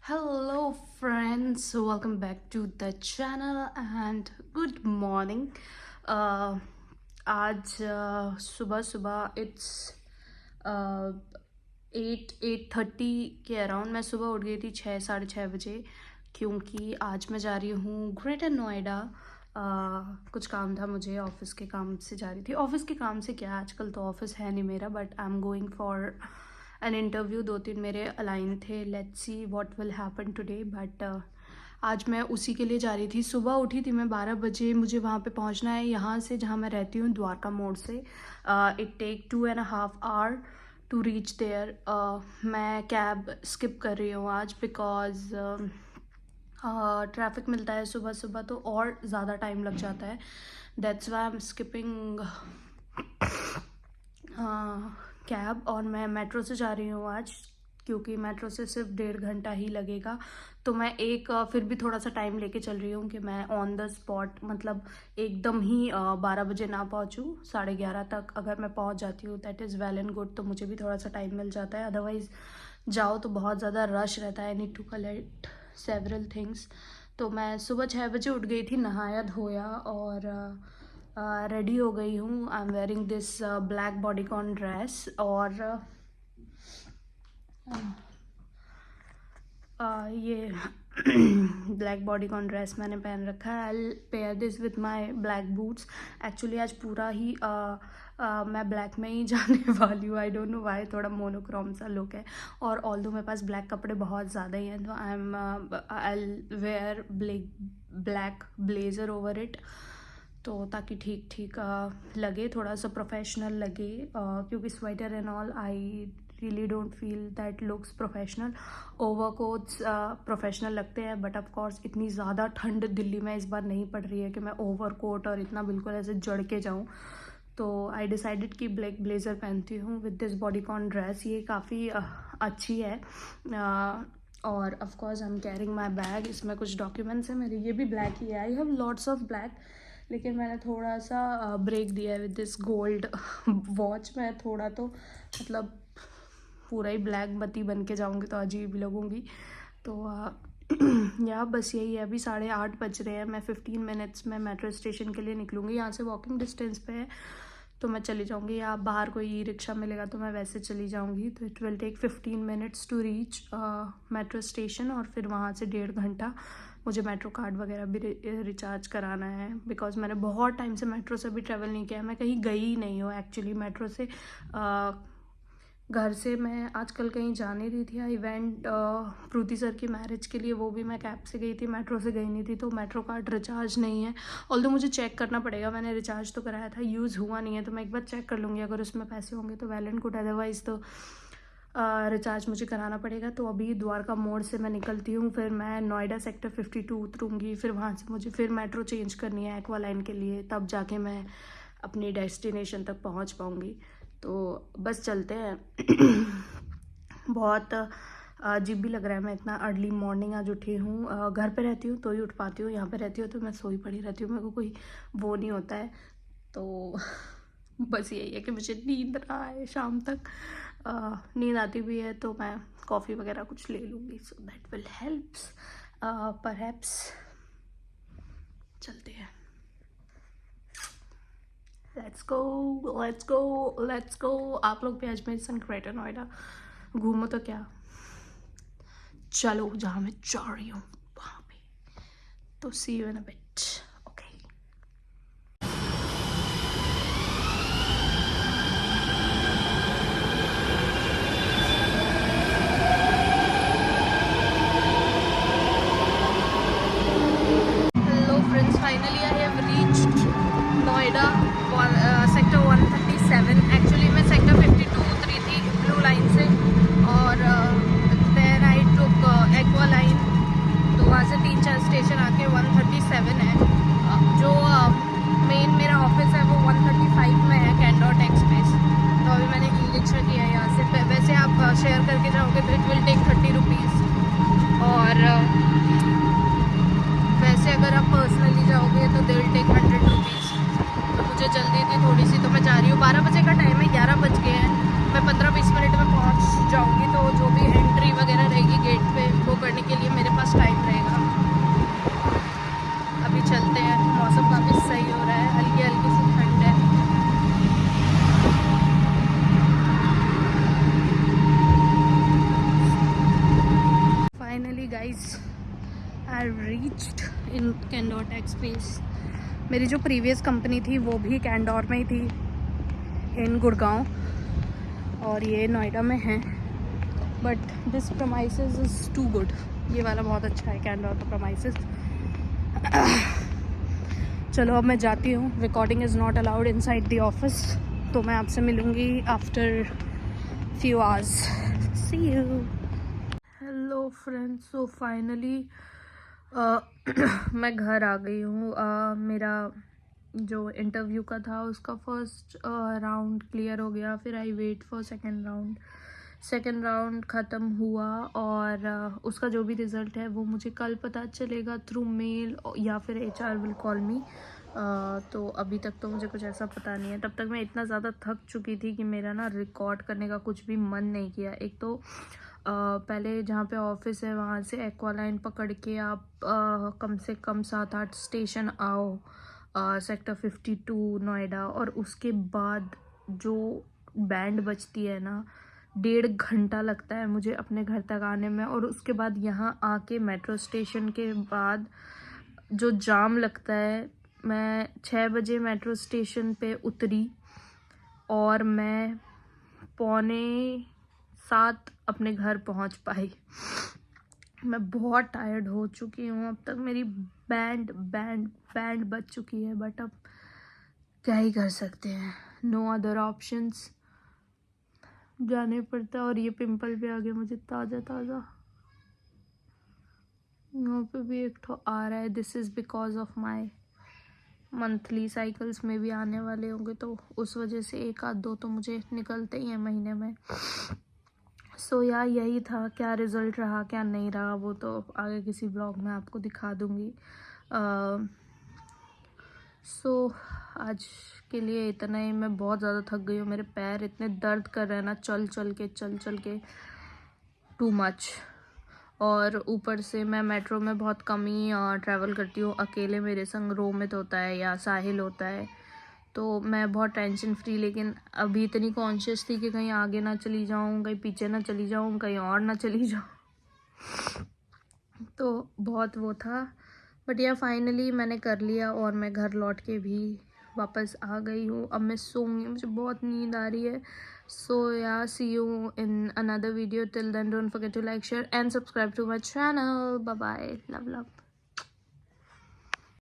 Hello friends, welcome back to the channel and good morning. uh, आज सुबह सुबह it's 8:30 के अराउंड मैं सुबह उठ गई थी 6-6:30 बजे, क्योंकि आज मैं जा रही हूँ ग्रेटर नोएडा। कुछ काम था मुझे, ऑफिस के काम से जा रही थी। ऑफिस के काम से क्या, आजकल तो ऑफिस है नहीं मेरा, but I am going for an interview. 2-3 मेरे अलाइन थे, let's see what will happen today. But आज मैं उसी के लिए जा रही थी। सुबह उठी थी मैं 12 बजे। मुझे वहाँ पे पहुँचना है यहाँ से, जहाँ मैं रहती हूँ, द्वारका मोड़ से। It take 2.5 hour to reach there. मैं कैब स्किप कर रही हूँ आज, बिकॉज ट्रैफिक मिलता है सुबह सुबह तो और ज़्यादा टाइम लग जाता है। That's why I am skipping cab, और मैं मेट्रो से जा रही हूँ आज, क्योंकि मेट्रो से सिर्फ 1.5 घंटा ही लगेगा। तो मैं फिर भी थोड़ा सा टाइम लेके चल रही हूँ कि मैं ऑन द स्पॉट, मतलब एकदम ही 12 बजे ना पहुँचूँ। 11:30 तक अगर मैं पहुँच जाती हूँ that is well and good, तो मुझे भी थोड़ा सा टाइम मिल जाता है। अदरवाइज़ जाओ तो बहुत ज़्यादा रश रहता है, need to collect several things. तो मैं सुबह 6 बजे उठ गई थी, नहाया धोया और रेडी हो गई हूँ। I am wearing this black bodycon dress, और ये ब्लैक बॉडीकॉन ड्रेस मैंने पहन रखा है। I pair this with my black boots. Actually आज पूरा ही मैं ब्लैक में ही जाने वाली हूँ। आई डोंट नो वाई, थोड़ा मोनोक्रोम सा लुक है, और ऑल्दो मेरे पास ब्लैक कपड़े बहुत ज़्यादा ही हैं, तो I wear black blazer over it, तो ताकि ठीक ठीक लगे, थोड़ा सा प्रोफेशनल लगे, क्योंकि sweater and all I really don't feel that looks professional. Overcoats professional लगते हैं, बट ऑफ कोर्स इतनी ज़्यादा ठंड दिल्ली में इस बार नहीं पड़ रही है कि मैं ओवरकोट और इतना बिल्कुल ऐसे जड़ के जाऊँ। तो आई डिसाइडेड कि ब्लैक ब्लेज़र पहनती हूँ विद दिस बॉडीकॉन ड्रेस। ये काफ़ी अच्छी है। और of course I am carrying my bag. इसमें कुछ डॉक्यूमेंट्स हैं मेरे, ये भी ब्लैक ही है। I have lots of black, लेकिन मैंने थोड़ा सा ब्रेक दिया है विद दिस गोल्ड वॉच। मैं थोड़ा तो मतलब पूरा ही ब्लैक बत्ती बन के जाऊँगी तो अजीब लगूँगी। तो यहाँ बस यही है। अभी 8:30 बज रहे हैं। मैं 15 मिनट्स में मेट्रो स्टेशन के लिए निकलूँगी। यहाँ से वॉकिंग डिस्टेंस पे है, तो मैं चली जाऊँगी। या बाहर कोई ई रिक्शा मिलेगा तो मैं वैसे चली जाऊँगी। तो it will take 15 minutes to reach metro station, और फिर वहाँ से 1.5 घंटा मुझे मेट्रो कार्ड वगैरह भी रिचार्ज कराना है, बिकॉज मैंने बहुत टाइम से मेट्रो से भी ट्रैवल नहीं किया है। मैं कहीं गई ही नहीं हूँ एक्चुअली मेट्रो से। घर से मैं आजकल कहीं जा नहीं रही थी। आई वेंट प्रूति सर की मैरिज के लिए, वो भी मैं कैब से गई थी, मेट्रो से गई नहीं थी। तो मेट्रो कार्ड रिचार्ज नहीं है, ऑल्दो मुझे चेक करना पड़ेगा। मैंने रिचार्ज तो कराया था, यूज़ हुआ नहीं है, तो मैं एक बार चेक कर लूँगी। अगर उसमें पैसे होंगे तो वेल एंड गुड, अदरवाइज़ तो रिचार्ज मुझे कराना पड़ेगा। तो अभी द्वारका मोड़ से मैं निकलती हूँ, फिर मैं नोएडा सेक्टर 52 उतरूँगी। फिर वहाँ से मुझे फिर मेट्रो चेंज करनी है एक्वा लाइन के लिए, तब जाके मैं अपनी डेस्टिनेशन तक पहुँच पाऊँगी। तो बस चलते हैं। बहुत अजीब भी लग रहा है, मैं इतना अर्ली मॉर्निंग आज उठी हूँ। घर पे रहती हूँ तो ही उठ पाती हूँ, यहाँ पे रहती हूँ तो मैं सोई पड़ी रहती हूँ, मेरे को कोई वो नहीं होता है। तो बस यही है कि मुझे नींद ना आए शाम तक। नींद आती भी है तो मैं कॉफ़ी वगैरह कुछ ले लूँगी, so that will helps perhaps. चलते हैं, let's go let's go let's go. आप लोग भी आज मेरे संग ग्रेटर नोएडा घूमो तो क्या, चलो जहाँ मैं जा रही हूँ वहाँ पे। तो see you in a bit, okay. Hello friends, finally I have reached Noida sector 137। Actually मैं सेक्टर 52 उतरी थी ब्लू लाइन से, और then I took aqua line. तो वहाँ से 3-4 स्टेशन आके 137 है। जो मेन मेरा ऑफिस है वो 135 में है, कैंडोर टेक स्पेस। तो अभी मैंने ई रिक्शा किया है यहाँ से। वैसे आप शेयर करके जाओगे तो इट विल टेक 30 रुपीज़, और वैसे अगर आप पर्सनली जाओगे तो दे विल टेक 100 रुपीज़। तो मुझे जल्दी थी थोड़ी सी, तो मैं जा रही हूँ। 12 बजे का टाइम है, 11 बज गए हैं। मैं 15-20 मिनट में पहुँच जाऊँगी। तो जो भी एंट्री वगैरह रहेगी गेट पे वो करने के guys, I reached in candour tech space. मेरी जो प्रीवियस कंपनी थी वो भी कैंडोर में ही थी, इन गुड़गांव, और ये नोएडा में है। But this premises is too good. ये वाला बहुत अच्छा है कैंडोर का प्रमाइसेस। चलो अब मैं जाती हूँ, recording is not allowed inside the office, तो मैं आपसे मिलूँगी after few hours. See you. Hello friends, so finally मैं घर आ गई हूँ। मेरा जो इंटरव्यू का था उसका फर्स्ट राउंड क्लियर हो गया, फिर I wait for second round ख़त्म हुआ, और उसका जो भी रिज़ल्ट है वो मुझे कल पता चलेगा थ्रू मेल, या फिर HR विल कॉल मी। तो अभी तक तो मुझे कुछ ऐसा पता नहीं है। तब तक मैं इतना ज़्यादा थक चुकी थी कि मेरा ना रिकॉर्ड करने का कुछ भी मन नहीं किया। एक तो पहले जहाँ पे ऑफिस है वहाँ से एक्वा लाइन पकड़ के आप कम से कम 7-8 स्टेशन आओ, सेक्टर 52 नोएडा, और उसके बाद जो बैंड बजती है ना, 1.5 घंटा लगता है मुझे अपने घर तक आने में। और उसके बाद यहाँ आके मेट्रो स्टेशन के बाद जो जाम लगता है, मैं 6 बजे मेट्रो स्टेशन पे उतरी और मैं 6:45 अपने घर पहुँच पाई। मैं बहुत टायर्ड हो चुकी हूँ। अब तक मेरी बैंड बज चुकी है, बट अब क्या ही कर सकते हैं, नो अदर ऑप्शंस, जाने पड़ता। और ये पिंपल भी आ गया मुझे ताज़ा। यहाँ पे भी एक ठो आ रहा है। This is because of my monthly cycles में भी आने वाले होंगे, तो उस वजह से 1-2 तो मुझे निकलते ही हैं महीने में। सो यार यही था। क्या रिज़ल्ट रहा क्या नहीं रहा वो तो आगे किसी ब्लॉग में आपको दिखा दूँगी। सो आज के लिए इतना ही। मैं बहुत ज़्यादा थक गई हूँ, मेरे पैर इतने दर्द कर रहे हैं ना, चल के टू मच। और ऊपर से मैं मेट्रो में बहुत कम ही ट्रैवल करती हूँ अकेले। मेरे संग रोमित होता है या साहिल होता है, तो मैं बहुत टेंशन फ्री। लेकिन अभी इतनी कॉन्शियस थी कि कहीं आगे ना चली जाऊँ, कहीं पीछे ना चली जाऊँ, कहीं और ना चली जाऊँ। तो बहुत वो था, बट या फाइनली मैंने कर लिया और मैं घर लौट के भी वापस आ गई हूँ। अब मैं सोऊंगी, मुझे बहुत नींद आ रही है। So yeah see you in another video. Till then don't forget to like, share and subscribe to my channel. Bye bye, love.